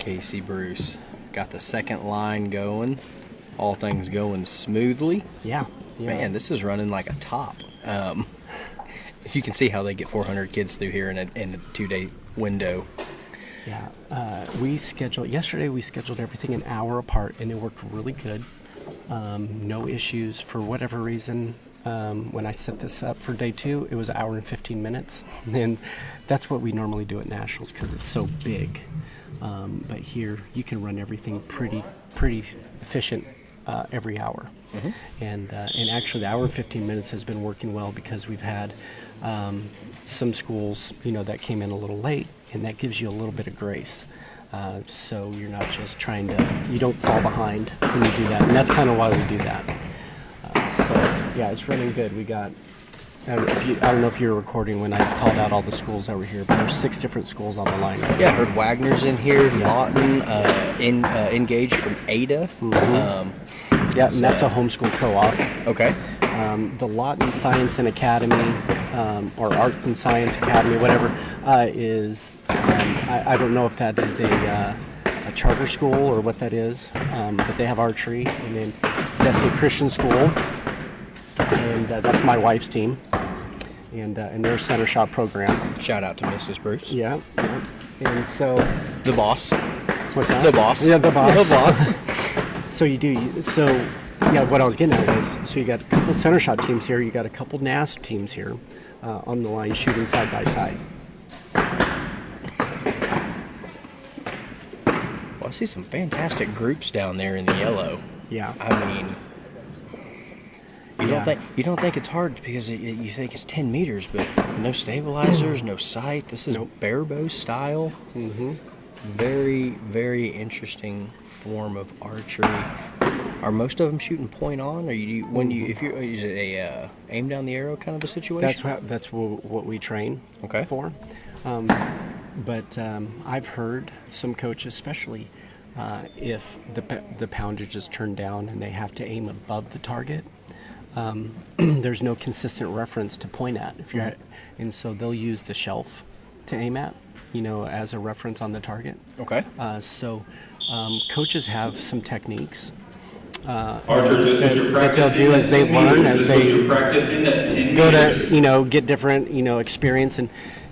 Kasey Bruce. Got the second line going. All things going smoothly. Yeah. Man, this is running like a top. You can see how they get 400 kids through here in a 2-day window. Yeah. Yesterday we scheduled everything an hour apart, and it worked really good. No issues for whatever reason. When I set this up for day 2, it was an hour and 15 minutes. And that's what we normally do at Nationals because it's so big. But here you can run everything pretty efficient every hour. Mm-hmm. And actually the hour and 15 minutes has been working well because we've had some schools, that came in a little late, and that gives you a little bit of grace. So you're not just you don't fall behind when you do that. And that's kind of why we do that. Yeah, it's running good. We got, I don't know if you were recording when I called out all the schools that were here, but there's 6 different schools on the line. Yeah, I heard Wagner's in here, Lawton, Engaged from Ada. Mm-hmm. And that's a homeschool co-op. Okay. The Lawton Science and Academy, or Arts and Science Academy, whatever, is, I don't know if that is a charter school or what that is, but they have archery. And then Destiny Christian School, and that's my wife's team, and their Centershot program. Shout out to Mrs. Bruce. Yeah. And so the boss. What's that? The boss. Yeah, the boss. The boss. What I was getting at was, so you got a couple Centershot teams here, you got a couple NASP teams here on the line shooting side by side. Well, I see some fantastic groups down there in the yellow. Yeah. I mean, you don't think it's hard because you think it's 10 meters, but no stabilizers, no sight. This is bare bow style. Mm-hmm. Very, very interesting form of archery. Are most of them shooting point on, or is it a aim down the arrow kind of a situation? That's what we train for. But I've heard some coaches, especially if the poundage is turned down and they have to aim above the target, there's no consistent reference to point at. And so they'll use the shelf to aim at, as a reference on the target. Okay. So coaches have some techniques. Archer, just as you're what they'll do is they learn as they go to get different experience,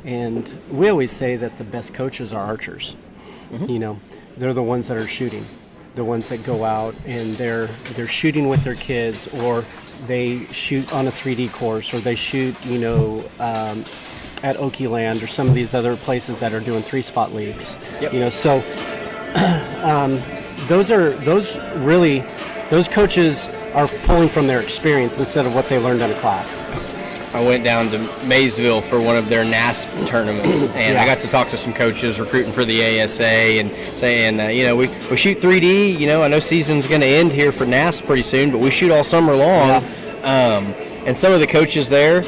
and we always say that the best coaches are archers. Mm-hmm. They're the ones that are shooting, the ones that go out and they're shooting with their kids, or they shoot on a 3D course, or they shoot at Oakeyland or some of these other places that are doing 3-spot leagues. Yep. So those coaches are pulling from their experience instead of what they learned in a class. I went down to Maysville for one of their NASP tournaments, and I got to talk to some coaches recruiting for the ASA and saying, we shoot 3D. I know season's going to end here for NASP pretty soon, but we shoot all summer long. And some of the coaches there,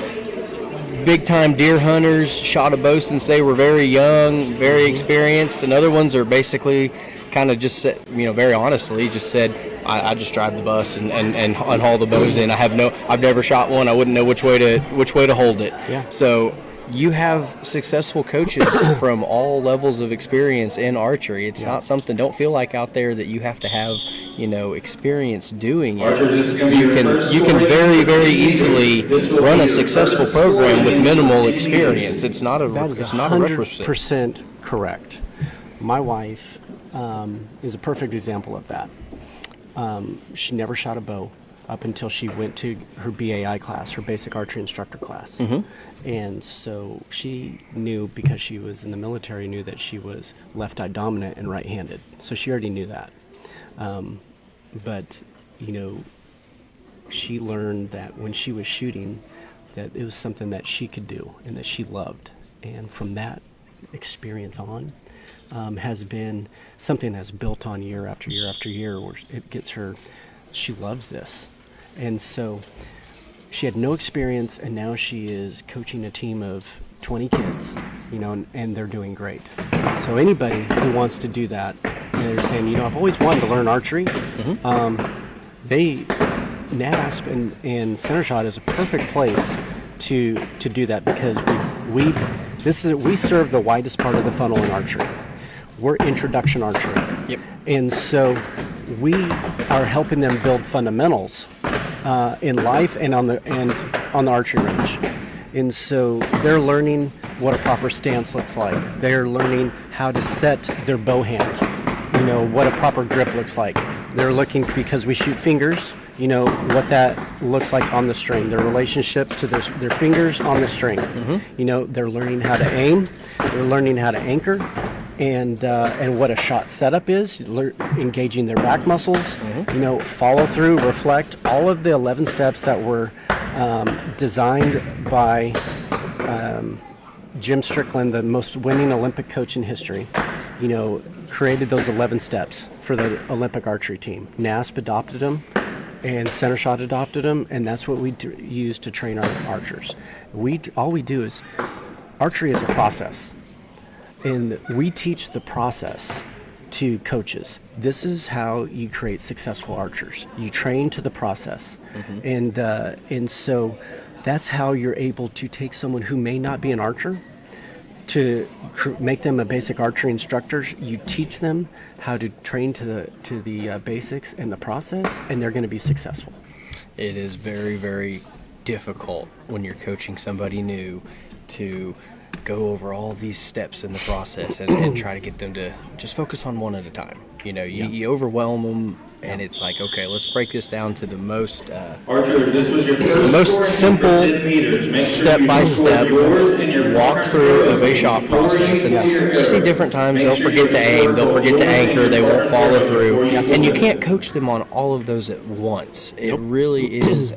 big-time deer hunters, shot a bow since they were very young, very experienced, and other ones are basically kind of just said, very honestly, just said, I just drive the bus and unhaul the bows in. I've never shot one. I wouldn't know which way to hold it. Yeah. So you have successful coaches from all levels of experience in archery. It's not something. Don't feel like out there that you have to have experience doing it. You can very, very easily run a successful program with minimal experience. It's not a requisite. 100% correct. My wife is a perfect example of that. She never shot a bow up until she went to her BAI class, her basic archery instructor class. Mm-hmm. And so she knew, because she was in the military, knew that she was left-eye dominant and right-handed. So she already knew that. But she learned that when she was shooting, that it was something that she could do and that she loved. And from that experience on, has been something that's built on year after year after year, where it gets her, she loves this. And so she had no experience, and now she is coaching a team of 20 kids, and they're doing great. So anybody who wants to do that, and they're saying, I've always wanted to learn archery, NASP and Centershot is a perfect place to do that, because we serve the widest part of the funnel in archery. we're introduction archery. Yep. And so we are helping them build fundamentals in life and on the archery range. And so they're learning what a proper stance looks like. They're learning how to set their bow hand, what a proper grip looks like. They're looking, because we shoot fingers, what that looks like on the string, their relationship to their fingers on the string. They're learning how to aim, they're learning how to anchor, and what a shot setup is, engaging their back muscles, follow through, reflect, all of the 11 steps that were designed by Jim Strickland, the most winning Olympic coach in history, created those 11 steps for the Olympic archery team. NASP adopted them, and Centershot adopted them, and that's what we use to train our archers. All we do is, archery is a process, and we teach the process to coaches. This is how you create successful archers. You train to the process, and so that's how you're able to take someone who may not be an archer to make them a basic archery instructor. You teach them how to train to the basics and the process, and they're going to be successful. It is very, very difficult when you're coaching somebody new to go over all these steps in the process and try to get them to just focus on one at a time. You overwhelm them, and it's like, okay, let's break this down to the most Archers, this was your first simple, 10 meters. Make sure step-by-step you yours and your walkthrough of a shot process. And you see different times they'll forget to aim, they'll forget to anchor, they won't follow through. And you can't coach them on all of those at once. It really is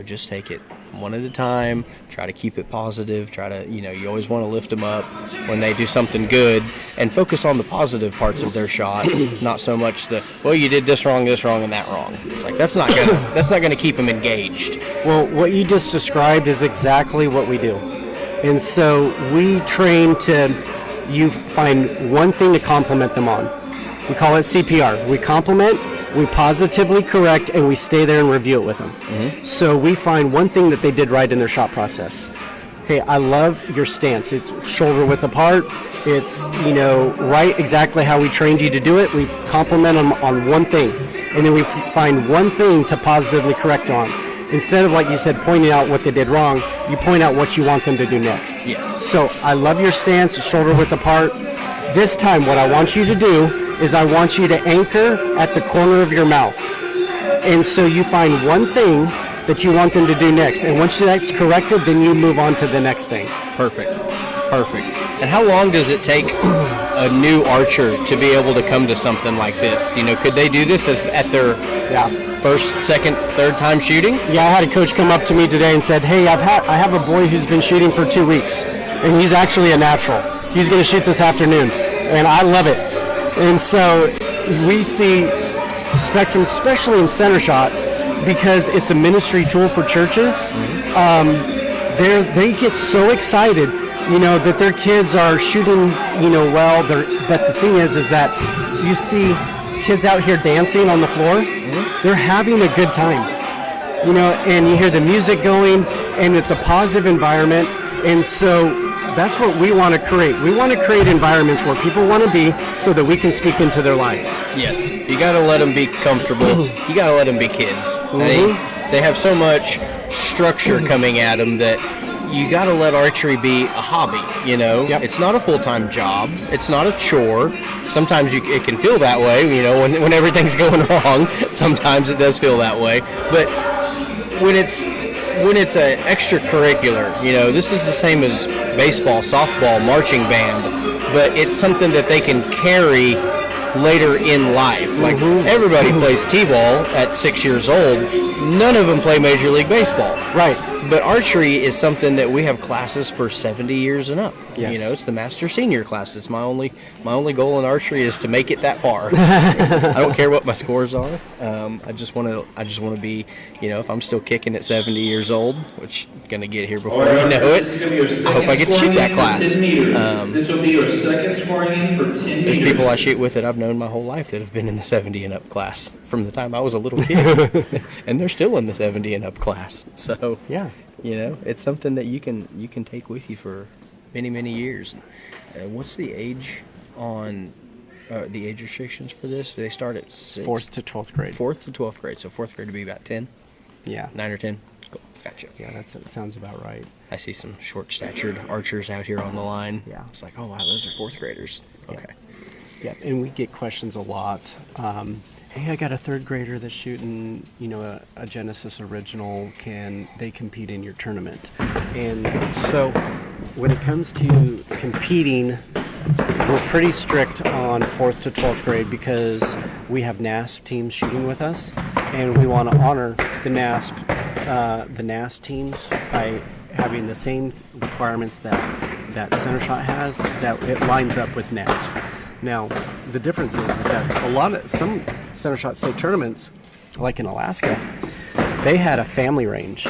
just take it one at a time, try to keep it positive, try to, you always want to lift them up when they do something good, and focus on the positive parts of their shot, not so much you did this wrong, and that wrong. It's like, that's not gonna keep them engaged. Well, what you just described is exactly what we do. And so we train you find one thing to compliment them on. We call it CPR. We compliment, we positively correct, and we stay there and review it with them. So we find one thing that they did right in their shot process. Hey, I love your stance. It's shoulder width apart. It's, right exactly how we trained you to do it. We compliment them on one thing. And then we find one thing to positively correct on. Instead of, like you said, pointing out what they did wrong, you point out what you want them to do next. Yes. So I love your stance, shoulder width apart. This time what I want you to do is I want you to anchor at the corner of your mouth. And so you find one thing that you want them to do next. And once that's corrected, then you move on to the next thing. Perfect. And how long does it take a new archer to be able to come to something like this? Could they do this at their first, second, third time shooting? Yeah, I had a coach come up to me today and said, hey, I have a boy who's been shooting for 2 weeks, and he's actually a natural. He's going to shoot this afternoon, and I love it. And so we see Spectrum, especially in Centershot, because it's a ministry tool for churches. They get so excited, that their kids are shooting, well. But the thing is that you see kids out here dancing on the floor. They're having a good time, and you hear the music going, and it's a positive environment. And so that's what we want to create. We want to create environments where people want to be so that we can speak into their lives. Yes, you got to let them be comfortable. You got to let them be kids. They have so much structure coming at them that you got to let archery be a hobby, It's not a full-time job. It's not a chore. Sometimes it can feel that way, when everything's going wrong. Sometimes it does feel that way. But when it's an extracurricular, this is the same as baseball, softball, marching band, but it's something that they can carry later in life. Like everybody plays t-ball at 6 years old. None of them play Major League Baseball. Right. But archery is something that we have classes for 70 years and up. Yes. It's the master senior class. It's my only goal in archery is to make it that far. I don't care what my scores are. I just want to be, if I'm still kicking at 70 years old, which is going to get here before you know it. I hope I get to shoot that class. This will be your second scoring in for 10 meters. There's people I shoot with that I've known my whole life that have been in the 70 and up class from the time I was a little kid, and they're still in the 70 and up class. So yeah. It's something that you can take with you for many, many years. What's the age on the age restrictions for this? Do they start at 4th to 12th grade. 4th to 12th grade. So 4th grade to be about 10? Yeah. 9 or 10? Cool. Gotcha. Yeah, that sounds about right. I see some short-statured archers out here on the line. Yeah. It's like, oh, wow, those are 4th graders. Okay. Yeah, and we get questions a lot. Hey, I got a 3rd grader that's shooting, a Genesis original. Can they compete in your tournament? And so when it comes to competing, we're pretty strict on 4th to 12th grade because we have NASP teams shooting with us, and we want to honor the NASP teams by having the same requirements that Centershot has, that it lines up with NASP. Now, the difference is that some Centershot state tournaments, like in Alaska, they had a family range.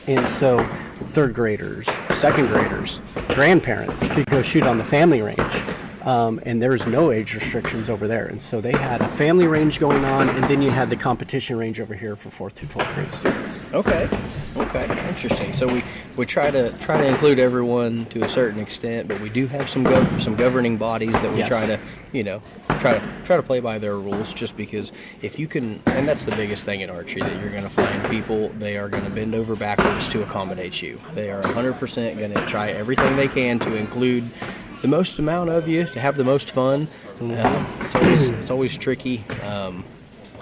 And so 3rd graders, 2nd graders, grandparents could go shoot on the family range. And there's no age restrictions over there. And so they had a family range going on, and then you had the competition range over here for 4th through 12th grade students. Okay, interesting. So we try to include everyone to a certain extent, but we do have some governing bodies that we Yes. try to play by their rules. Just because if you can, and that's the biggest thing in archery, that you're going to find people, they are going to bend over backwards to accommodate you. They are 100% going to try everything they can to include the most amount of you, to have the most fun. It's always tricky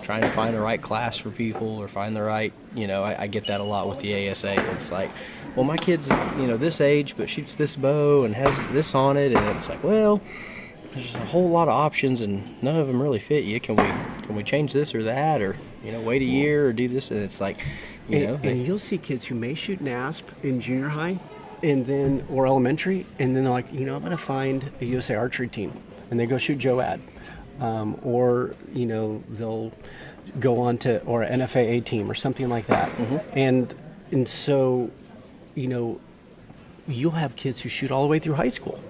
trying to find the right class for people, or find the right, I get that a lot with the ASA. It's like, well, my kid's this age but shoots this bow and has this on it, and it's like, well, there's a whole lot of options and none of them really fit you. Can we change this or that, or wait a year or do this? And it's like, and you'll see kids who may shoot NASP in junior high or elementary, and then they're like, I'm going to find a USA archery team, and they go shoot JOAD, or they'll go on to, or an NFAA team or something like that. And so you'll have kids who shoot all the way through high school,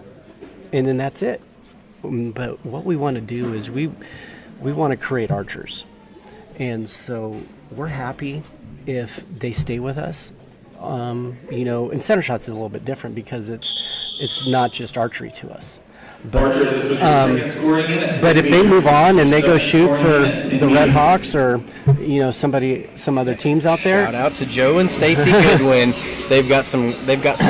and then that's it. But what we want to do is we want to create archers, and so we're happy if they stay with us. And Centershot's is a little bit different because it's not just archery to us. But if they move on and they go shoot for the Red Hawks or some other teams out there. Shout out to Joe and Stacy Goodwin. They've got some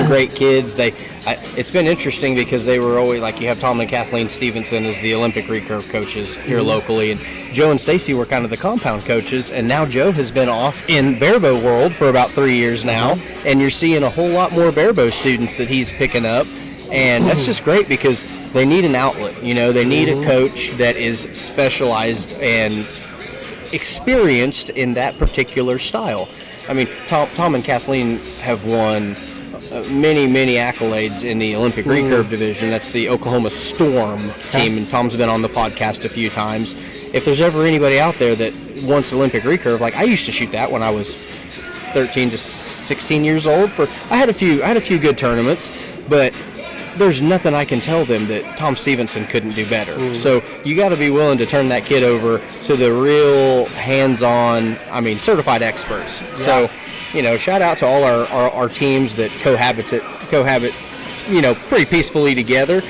great kids. It's been interesting because they were always, like, you have Tom and Kathleen Stevenson as the Olympic recurve coaches here locally, and Joe and Stacy were kind of the compound coaches, and now Joe has been off in barebow world for about 3 years now, and you're seeing a whole lot more barebow students that he's picking up, and that's just great because they need an outlet. They need a coach that is specialized and experienced in that particular style. I mean, Tom and Kathleen have won many accolades in the Olympic recurve division. That's the Oklahoma Storm team, and Tom's been on the podcast a few times. If there's ever anybody out there that wants Olympic recurve, like I used to shoot that when I was 13 to 16 years old. I had a few good tournaments, but there's nothing I can tell them that Tom Stevenson couldn't do better. So you got to be willing to turn that kid over to the real hands-on, certified experts. Yeah. So, shout out to all our teams that cohabit, pretty peacefully together.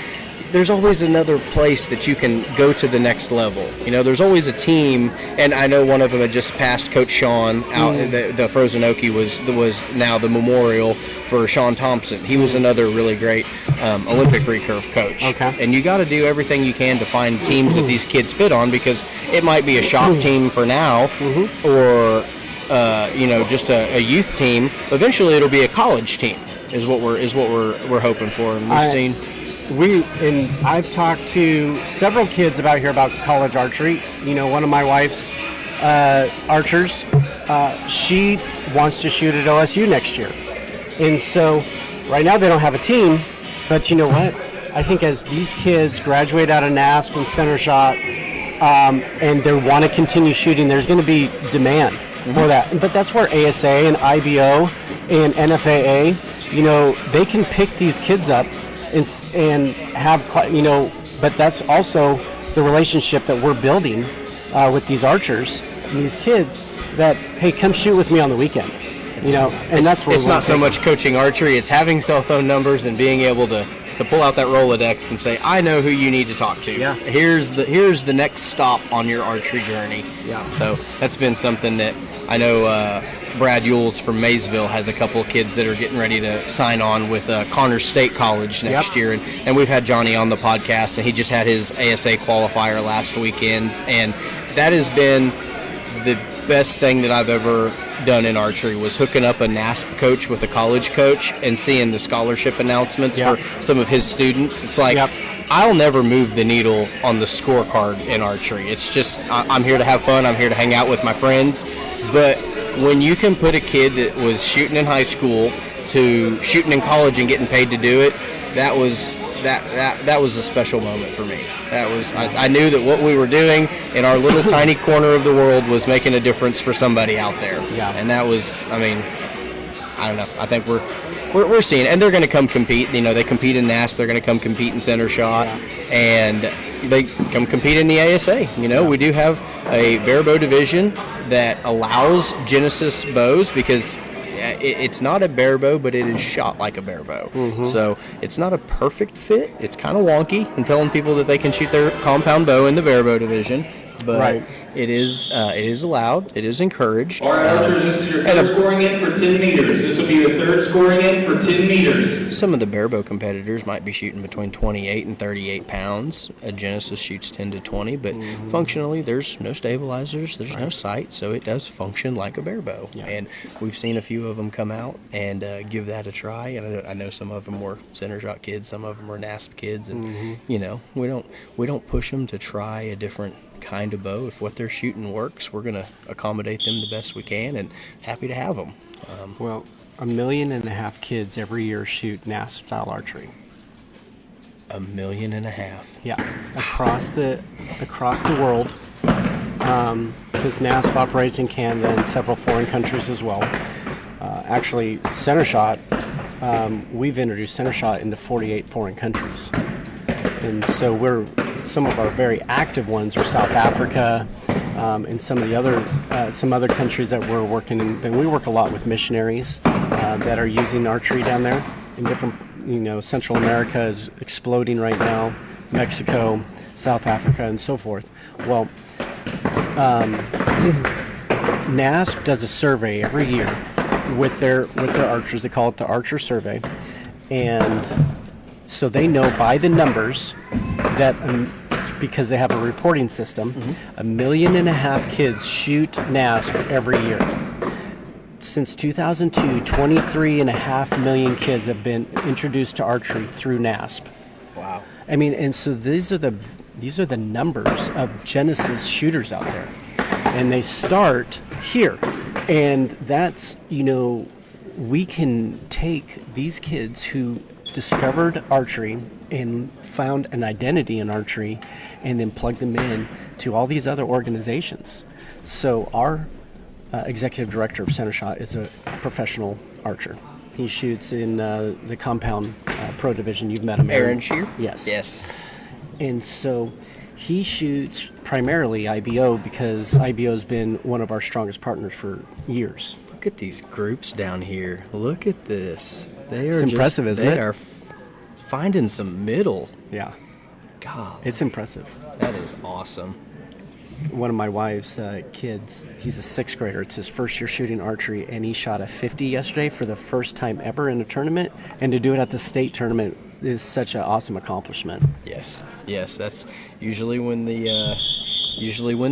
There's always another place that you can go to the next level. There's always a team, and I know one of them had just passed Coach Sean out. The Frozen Okie was now the memorial for Sean Thompson. He was another really great Olympic recurve coach. Okay. And you got to do everything you can to find teams that these kids fit on, because it might be a shop team for now, or just a youth team. Eventually, it'll be a college team. Is what we're hoping for, and we've seen. I've talked to several kids about college archery. One of my wife's archers, she wants to shoot at OSU next year. And so right now they don't have a team, but you know what? I think as these kids graduate out of NASP and Centershot, and they want to continue shooting, there's going to be demand for that. But that's where ASA and IBO and NFAA, they can pick these kids up and have, but that's also the relationship that we're building with these archers and these kids that, hey, come shoot with me on the weekend. That's where it's not so much coaching archery, it's having cell phone numbers and being able to to pull out that Rolodex and say, I know who you need to talk to. Yeah. Here's the next stop on your archery journey. Yeah. So that's been something that I know Brad Yules from Maysville has a couple of kids that are getting ready to sign on with Connors State College next year. And we've had Johnny on the podcast, and he just had his ASA qualifier last weekend. And that has been the best thing that I've ever done in archery, was hooking up a NASP coach with a college coach and seeing the scholarship announcements for some of his students. It's like, I'll never move the needle on the scorecard in archery. It's just, I'm here to have fun. I'm here to hang out with my friends. But when you can put a kid that was shooting in high school to shooting in college and getting paid to do it, that was a special moment for me. That was, I knew that what we were doing in our little tiny corner of the world was making a difference for somebody out there. Yeah. And that was, I mean, I don't know. I think we're seeing it. And they're going to come compete. You know, they compete in NASP. They're going to come compete in Centershot. And they come compete in the ASA. You know, we do have a bare bow division that allows Genesis bows, because it's not a bare bow, but it is shot like a bare bow. So it's not a perfect fit. It's kind of wonky. I'm telling people that they can shoot their compound bow in the bare bow division, but it is allowed. It is encouraged. All right, archers, this is your third scoring in for 10 meters. This will be your third scoring in for 10 meters. Some of the bare bow competitors might be shooting between 28 and 38 pounds. A Genesis shoots 10 to 20, but functionally there's no stabilizers, there's no sight, so it does function like a bare bow. And we've seen a few of them come out and give that a try. And I know some of them were Centershot kids, some of them were NASP kids, and you know, we don't push them to try a different kind of bow. If what they're shooting works, we're going to accommodate them the best we can, and happy to have them. Well, 1.5 million kids every year shoot NASP style archery. 1.5 million. Yeah, across the world, because NASP operates in Canada and several foreign countries as well. Actually, Centershot, we've introduced Centershot into 48 foreign countries, and so some of our very active ones are South Africa, and some of the other countries that we're working in. And we work a lot with missionaries that are using archery down there in different, Central America is exploding right now, Mexico, South Africa, and so forth. Well, NASP does a survey every year with their archers. They call it the Archer Survey, and so they know by the numbers that, because they have a reporting system, 1.5 million kids shoot NASP every year. Since 2002, 23.5 million kids have been introduced to archery through NASP. Wow. I mean, and so these are the numbers of Genesis shooters out there, and they start here, and that's, we can take these kids who discovered archery and found an identity in archery, and then plug them in to all these other organizations. So our executive director of Centershot is a professional archer. He shoots in the compound pro division. You've met him, Aaron Shear? Yes. And so he shoots primarily IBO, because IBO's been one of our strongest partners for years. Look at these groups down here. Look at this. It's impressive, isn't it? They are finding some middle. Yeah. God. It's impressive. That is awesome. One of my wife's kids, he's a 6th grader. It's his first year shooting archery, and he shot a 50 yesterday for the first time ever in a tournament. And to do it at the state tournament is such an awesome accomplishment. Yes, that's usually when the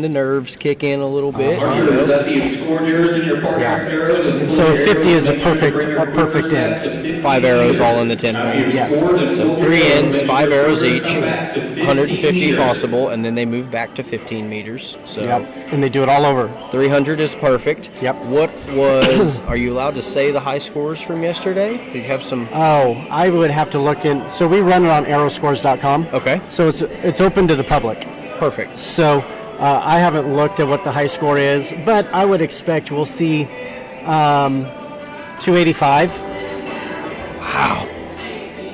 nerves kick in a little bit. Archer, that you've scored yours and your partner's arrows. And so 50 is a perfect end. 5 arrows all in the 10 range. Yes. So 3 ends, 5 arrows each, 150 possible, and then they move back to 15 meters. So and they do it all over. 300 is perfect. Yep. Are you allowed to say the high scores from yesterday? Did you have some? Oh, I would have to look in. So we run it on arrowscores.com. Okay. So it's open to the public. Perfect. So I haven't looked at what the high score is, but I would expect we'll see 285. Wow.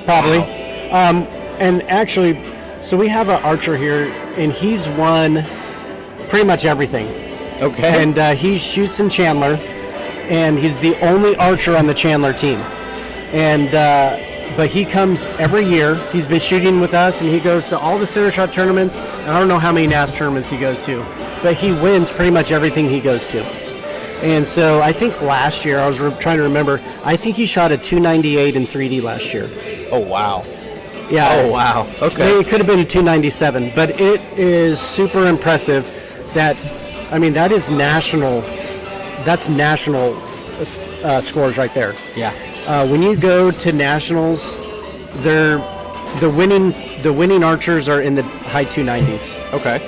Probably. Wow. And actually, so we have an archer here, and he's won pretty much everything. Okay. And he shoots in Chandler, and he's the only archer on the Chandler team. And But he comes every year. He's been shooting with us, and he goes to all the Centershot tournaments. And I don't know how many NASP tournaments he goes to, but he wins pretty much everything he goes to. And so I think last year, I was trying to remember, I think he shot a 298 in 3D last year. Oh, wow. Yeah. Oh, wow. Okay. It could have been a 297, but it is super impressive that, I mean, that is national. That's national scores right there. Yeah. When you go to nationals, the winning archers are in the high 290s. Okay.